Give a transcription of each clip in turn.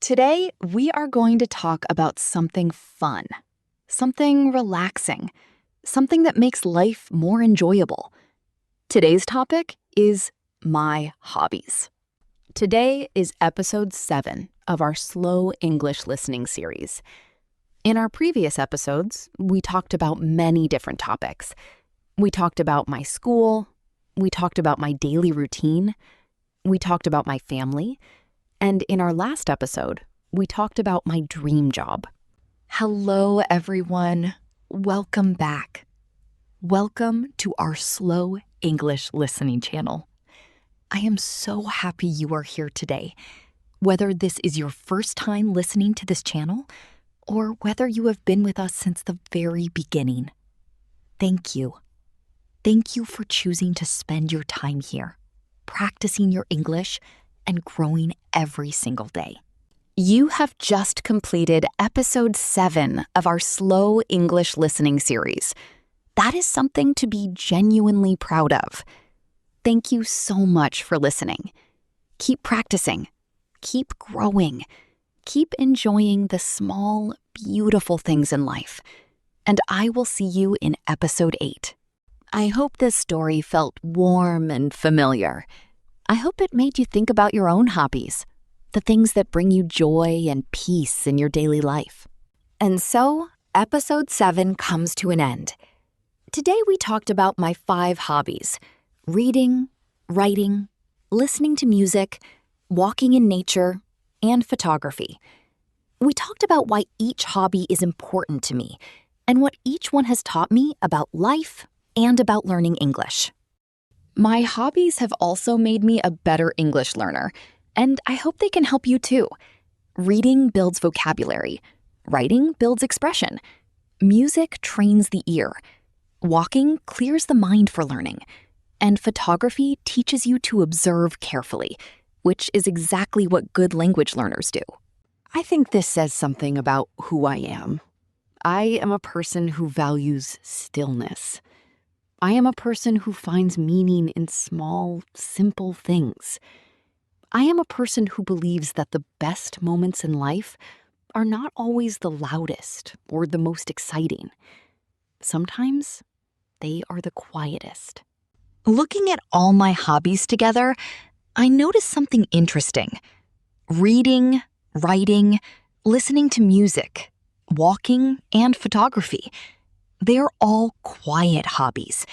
Today, we are going to talk about something fun, something relaxing, something that makes life more enjoyable. Today's topic is my hobbies. Today is episode 7 of our slow English listening series. In our previous episodes, we talked about many different topics. We talked about my school, we talked about my daily routine, we talked about my family, and in our last episode, we talked about my dream job. Hello, everyone. Welcome back. Welcome to our slow English listening channel. I am so happy you are here today. Whether this is your first time listening to this channel, or whether you have been with us since the very beginning, thank you. Thank you for choosing to spend your time here, practicing your English and growing every single day. You have just completed episode 7 of our slow English listening series. That is something to be genuinely proud of. Thank you so much for listening. Keep practicing. Keep growing. Keep enjoying the small, beautiful things in life. And I will see you in episode 8. I hope this story felt warm and familiar. I hope it made you think about your own hobbies, the things that bring you joy and peace in your daily life. And so, episode 7 comes to an end. Today we talked about my 5 hobbies: reading, writing, listening to music, walking in nature, and photography. We talked about why each hobby is important to me and what each one has taught me about life and about learning English. My hobbies have also made me a better English learner, and I hope they can help you too. Reading builds vocabulary. Writing builds expression. Music trains the ear. Walking clears the mind for learning. And photography teaches you to observe carefully, which is exactly what good language learners do. I think this says something about who I am. I am a person who values stillness. I am a person who finds meaning in small, simple things. I am a person who believes that the best moments in life are not always the loudest or the most exciting. Sometimes they are the quietest. Looking at all my hobbies together, I noticed something interesting. Reading, writing, listening to music, walking, and photography. They are all quiet hobbies.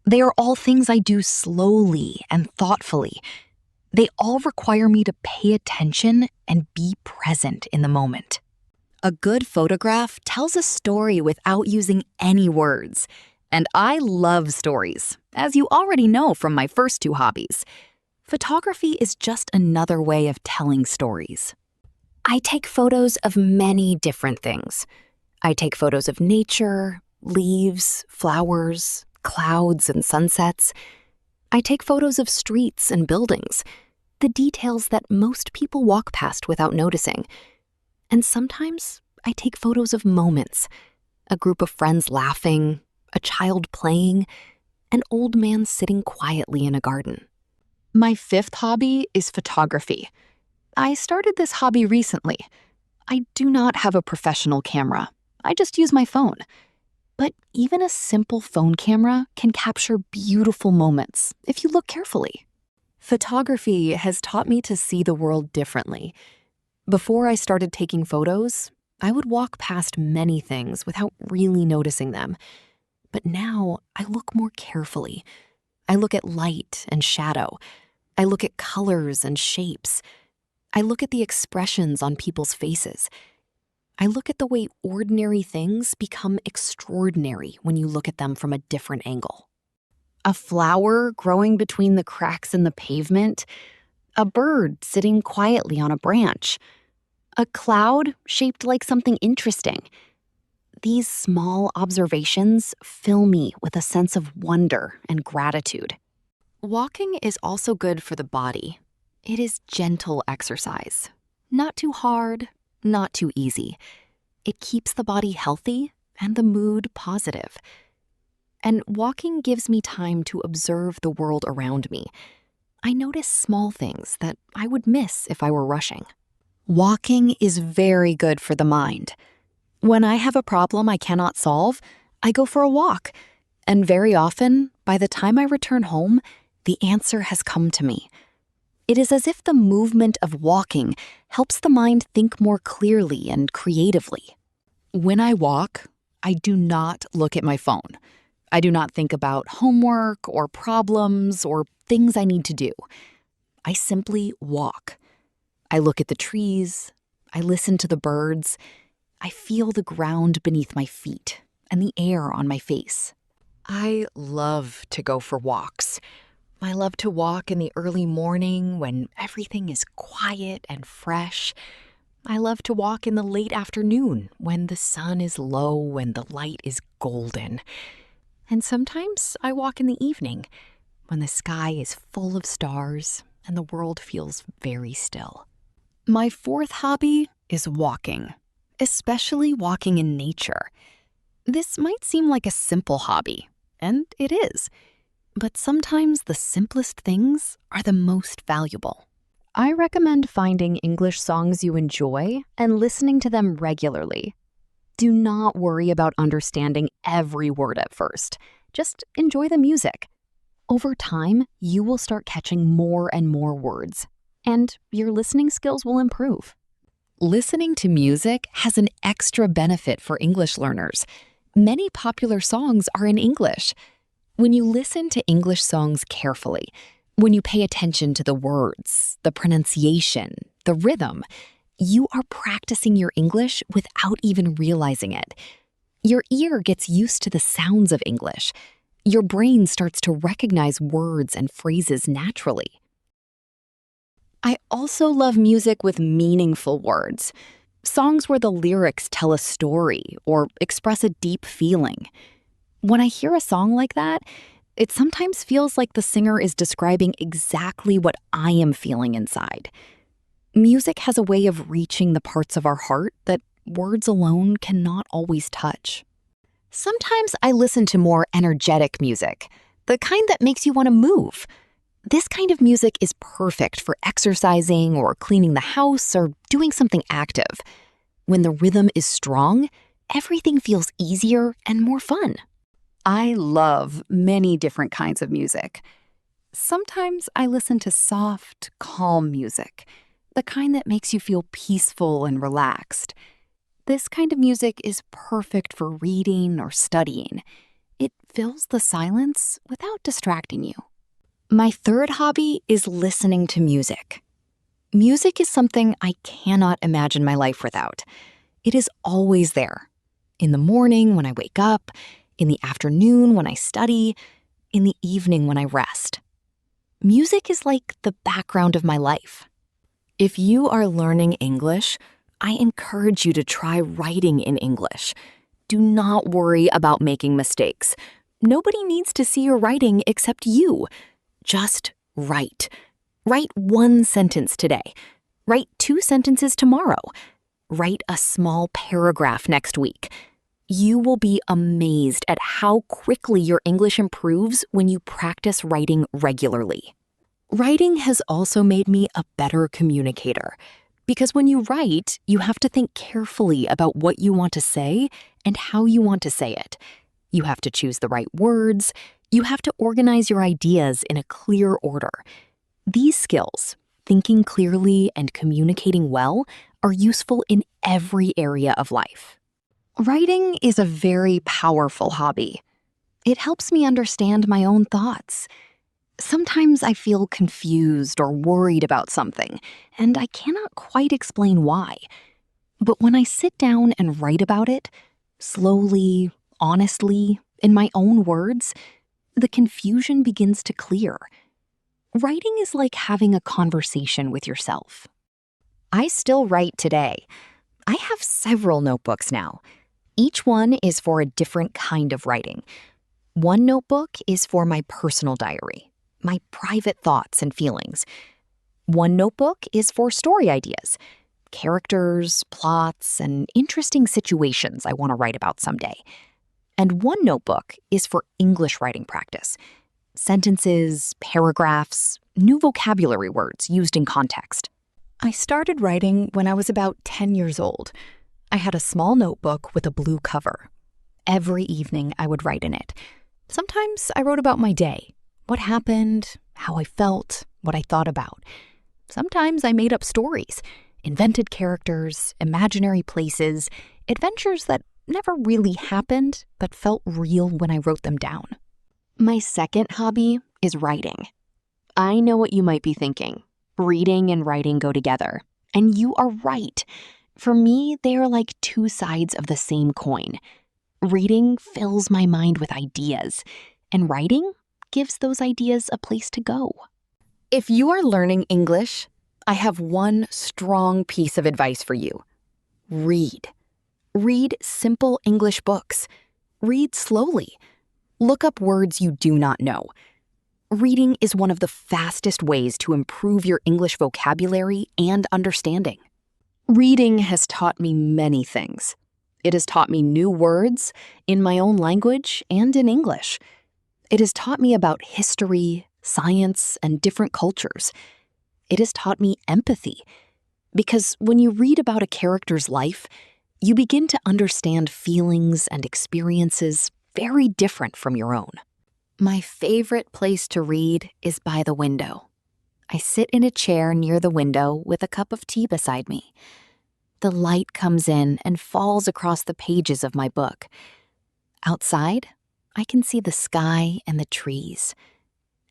They are all things I do slowly and thoughtfully. They all require me to pay attention and be present in the moment. A good photograph tells a story without using any words. And I love stories, as you already know from my first 2 hobbies. Photography is just another way of telling stories. I take photos of many different things. I take photos of nature, leaves, flowers, clouds, and sunsets. I take photos of streets and buildings, the details that most people walk past without noticing. And sometimes I take photos of moments, a group of friends laughing, a child playing, an old man sitting quietly in a garden. My 5th hobby is photography. I started this hobby recently. I do not have a professional camera. I just use my phone. But even a simple phone camera can capture beautiful moments if you look carefully. Photography has taught me to see the world differently. Before I started taking photos, I would walk past many things without really noticing them. But now I look more carefully. I look at light and shadow. I look at colors and shapes. I look at the expressions on people's faces. I look at the way ordinary things become extraordinary when you look at them from a different angle. A flower growing between the cracks in the pavement, a bird sitting quietly on a branch, a cloud shaped like something interesting. These small observations fill me with a sense of wonder and gratitude. Walking is also good for the body. It is gentle exercise. Not too hard, not too easy. It keeps the body healthy and the mood positive. And walking gives me time to observe the world around me. I notice small things that I would miss if I were rushing. Walking is very good for the mind. When I have a problem I cannot solve, I go for a walk. And very often, by the time I return home, the answer has come to me. It is as if the movement of walking helps the mind think more clearly and creatively. When I walk, I do not look at my phone. I do not think about homework or problems or things I need to do. I simply walk. I look at the trees. I listen to the birds. I feel the ground beneath my feet and the air on my face. I love to go for walks. I love to walk in the early morning when everything is quiet and fresh. I love to walk in the late afternoon when the sun is low and the light is golden. And sometimes I walk in the evening when the sky is full of stars and the world feels very still. My fourth hobby is walking, especially walking in nature. This might seem like a simple hobby, and it is. But sometimes the simplest things are the most valuable. I recommend finding English songs you enjoy and listening to them regularly. Do not worry about understanding every word at first. Just enjoy the music. Over time, you will start catching more and more words, and your listening skills will improve. Listening to music has an extra benefit for English learners. Many popular songs are in English. When you listen to English songs carefully, when you pay attention to the words, the pronunciation, the rhythm, you are practicing your English without even realizing it. Your ear gets used to the sounds of English. Your brain starts to recognize words and phrases naturally. I also love music with meaningful words. Songs where the lyrics tell a story or express a deep feeling. When I hear a song like that, it sometimes feels like the singer is describing exactly what I am feeling inside. Music has a way of reaching the parts of our heart that words alone cannot always touch. Sometimes I listen to more energetic music, the kind that makes you want to move. This kind of music is perfect for exercising or cleaning the house or doing something active. When the rhythm is strong, everything feels easier and more fun. I love many different kinds of music. Sometimes I listen to soft, calm music, the kind that makes you feel peaceful and relaxed. This kind of music is perfect for reading or studying. It fills the silence without distracting you. My third hobby is listening to music. Music is something I cannot imagine my life without. It is always there. In the morning when I wake up, in the afternoon when I study, in the evening when I rest. Music is like the background of my life. If you are learning English, I encourage you to try writing in English. Do not worry about making mistakes. Nobody needs to see your writing except you. Just write. Write one sentence today. Write 2 sentences tomorrow. Write a small paragraph next week. You will be amazed at how quickly your English improves when you practice writing regularly. Writing has also made me a better communicator, because when you write, you have to think carefully about what you want to say and how you want to say it. You have to choose the right words. You have to organize your ideas in a clear order. These skills, thinking clearly and communicating well, are useful in every area of life. Writing is a very powerful hobby. It helps me understand my own thoughts. Sometimes I feel confused or worried about something, and I cannot quite explain why. But when I sit down and write about it, slowly, honestly, in my own words, the confusion begins to clear. Writing is like having a conversation with yourself. I still write today. I have several notebooks now. Each one is for a different kind of writing. One notebook is for my personal diary, my private thoughts and feelings. One notebook is for story ideas, characters, plots, and interesting situations I want to write about someday. And one notebook is for English writing practice, sentences, paragraphs, new vocabulary words used in context. I started writing when I was about 10 years old. I had a small notebook with a blue cover. Every evening I would write in it. Sometimes I wrote about my day, what happened, how I felt, what I thought about. Sometimes I made up stories, invented characters, imaginary places, adventures that never really happened but felt real when I wrote them down. My second hobby is writing. I know what you might be thinking. Reading and writing go together. And you are right. For me, they are like two sides of the same coin. Reading fills my mind with ideas, and writing gives those ideas a place to go. If you are learning English, I have one strong piece of advice for you. Read. Read simple English books. Read slowly. Look up words you do not know. Reading is one of the fastest ways to improve your English vocabulary and understanding. Reading has taught me many things. It has taught me new words in my own language and in English. It has taught me about history, science, and different cultures. It has taught me empathy, because when you read about a character's life, you begin to understand feelings and experiences very different from your own. My favorite place to read is by the window. I sit in a chair near the window with a cup of tea beside me. The light comes in and falls across the pages of my book. Outside, I can see the sky and the trees.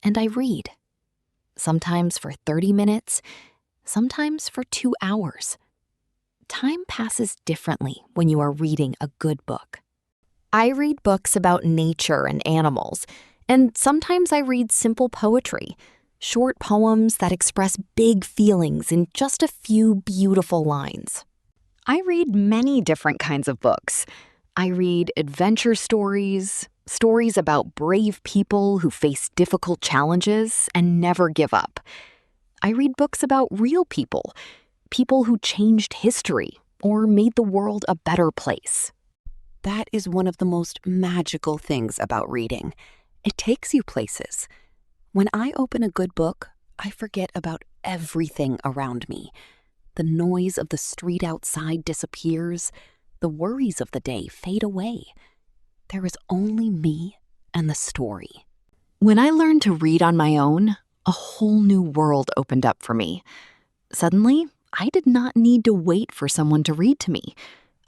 And I read. Sometimes for 30 minutes, sometimes for 2 hours. Time passes differently when you are reading a good book. I read books about nature and animals, and sometimes I read simple poetry, short poems that express big feelings in just a few beautiful lines. I read many different kinds of books. I read adventure stories, stories about brave people who face difficult challenges and never give up. I read books about real people, people who changed history or made the world a better place. That is one of the most magical things about reading. It takes you places. When I open a good book, I forget about everything around me. The noise of the street outside disappears. The worries of the day fade away. There is only me and the story. When I learned to read on my own, a whole new world opened up for me. Suddenly, I did not need to wait for someone to read to me.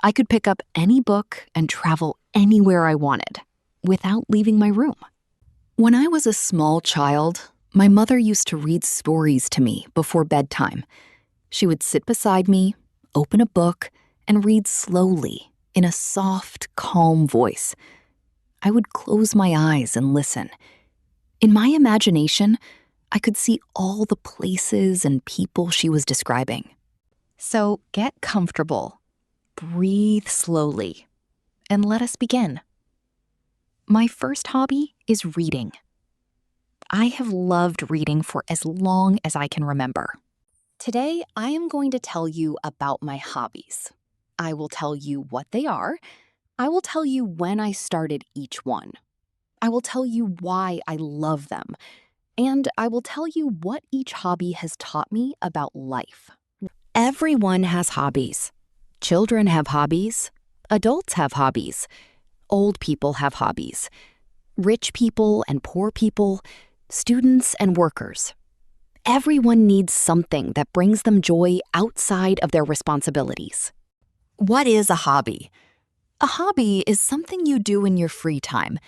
I could pick up any book and travel anywhere I wanted without leaving my room. When I was a small child, my mother used to read stories to me before bedtime. She would sit beside me, open a book, and read slowly in a soft, calm voice. I would close my eyes and listen. In my imagination, I could see all the places and people she was describing. So get comfortable, breathe slowly, and let us begin. My first hobby is reading. I have loved reading for as long as I can remember. Today, I am going to tell you about my hobbies. I will tell you what they are. I will tell you when I started each one. I will tell you why I love them. And I will tell you what each hobby has taught me about life. Everyone has hobbies. Children have hobbies. Adults have hobbies. Old people have hobbies. Rich people and poor people, students and workers. Everyone needs something that brings them joy outside of their responsibilities. What is a hobby? A hobby is something you do in your free time.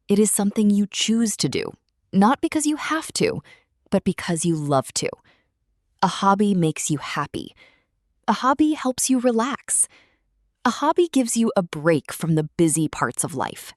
It is something you choose to do, not because you have to, but because you love to. A hobby makes you happy. A hobby helps you relax. A hobby gives you a break from the busy parts of life.